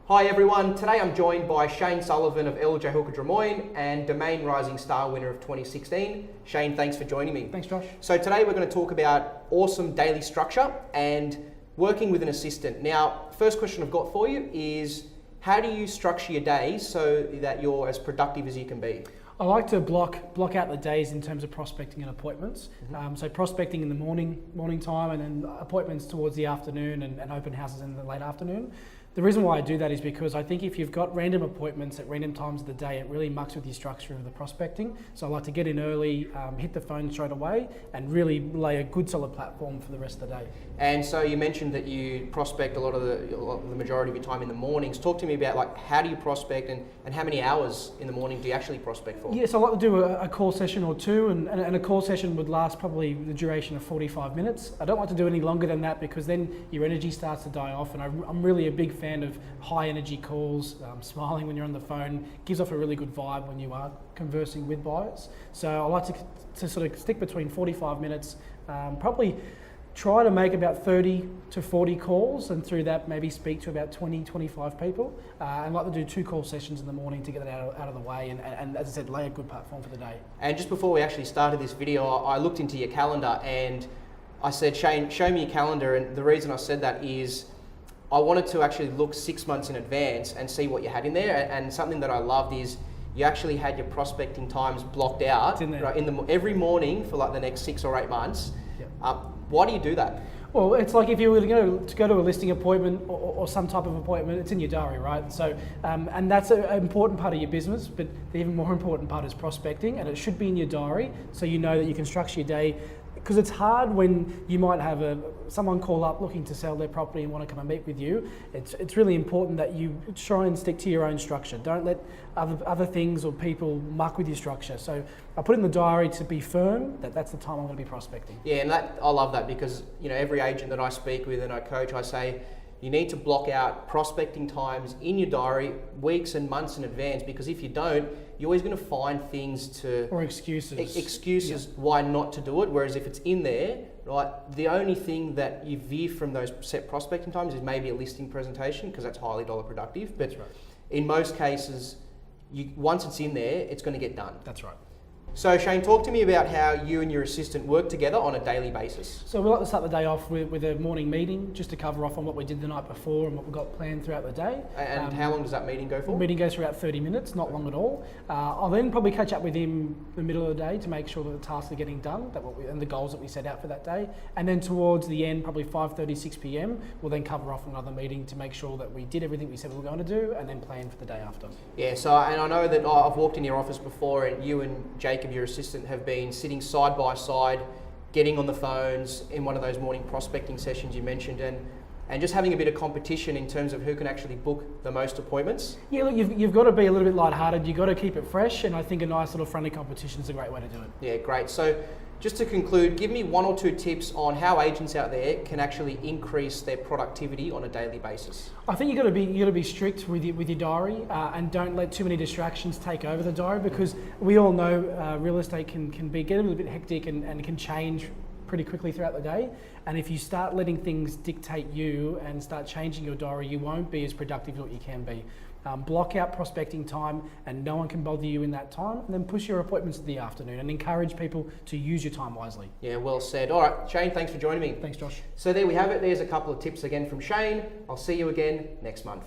Hi everyone, today I'm joined by Shane Sullivan of LJ Hooker Des Moines and Domain Rising Star winner of 2016. Shane, thanks for joining me. Thanks, Josh. So today we're going to talk about awesome daily structure and working with an assistant. Now, first question I've got for you is, how do you structure your days so that you're as productive as you can be? I like to block out the days in terms of prospecting and appointments. So prospecting in the morning time, and then appointments towards the afternoon, and open houses in the late afternoon. The reason why I do that is because I think if you've got random appointments at random times of the day, it really mucks with your structure of the prospecting. So I like to get in early, hit the phone straight away, and really lay a good solid platform for the rest of the day. And so you mentioned that you prospect a lot of the majority of your time in the mornings. Talk to me about like how do you prospect and how many hours in the morning do you actually prospect for? Yes, I like to do a call session or two, and a call session would last probably the duration of 45 minutes. I don't like to do any longer than that because then your energy starts to die off, and I'm really a big fan of high energy calls. Smiling when you're on the phone gives off a really good vibe when you are conversing with buyers. So I like to sort of stick between 45 minutes, probably try to make about 30 to 40 calls, and through that maybe speak to about 20-25 people. And like to do 2 call sessions in the morning to get it out of the way, and as I said, lay a good platform for the day. And just before we actually started this video, I looked into your calendar and I said, Shane, show me your calendar. And the reason I said that is I wanted to actually look 6 months in advance and see what you had in there. And something that I loved is you actually had your prospecting times blocked out every morning for like the next 6 or 8 months. Yep. Why do you do that? Well, it's like if you were to go to a listing appointment or some type of appointment, it's in your diary, right? So, and that's an important part of your business, but the even more important part is prospecting, and it should be in your diary so you know that you can structure your day. Because it's hard when you might have someone call up looking to sell their property and want to come and meet with you. It's really important that you try and stick to your own structure. Don't let other things or people muck with your structure. So I put in the diary to be firm that's the time I'm going to be prospecting. Yeah, and I love that because every agent that I speak with and I coach, I say you need to block out prospecting times in your diary weeks and months in advance, because if you don't, you're always going to find things or excuses why not to do it. Whereas if it's in there, right, the only thing that you veer from those set prospecting times is maybe a listing presentation, because that's highly dollar productive. But in most cases, once it's in there, it's going to get done. That's right. So Shane, talk to me about how you and your assistant work together on a daily basis. So we like to start the day off with a morning meeting just to cover off on what we did the night before and what we've got planned throughout the day. And how long does that meeting go for? The meeting goes for about 30 minutes, not long at all. I'll then probably catch up with him in the middle of the day to make sure that the tasks are getting done and the goals that we set out for that day. And then towards the end, probably 5:30, 6 p.m, we'll then cover off another meeting to make sure that we did everything we said we were going to do and then plan for the day after. Yeah, so and I know that I've walked in your office before and you and Jacob, your assistant, have been sitting side by side, getting on the phones in one of those morning prospecting sessions you mentioned, and just having a bit of competition in terms of who can actually book the most appointments. Yeah, look, you've got to be a little bit lighthearted. You've got to keep it fresh, and I think a nice little friendly competition is a great way to do it. Yeah, great. So just to conclude, give me 1 or 2 tips on how agents out there can actually increase their productivity on a daily basis. I think you got to be strict with your diary, and don't let too many distractions take over the diary, because we all know real estate can get a little bit hectic and can change pretty quickly throughout the day. And if you start letting things dictate you and start changing your diary, you won't be as productive as what you can be. Block out prospecting time, and no one can bother you in that time, and then push your appointments to the afternoon and encourage people to use your time wisely. Yeah, well said. All right, Shane, thanks for joining me. Thanks, Josh. So there we have it. There's a couple of tips again from Shane. I'll see you again next month.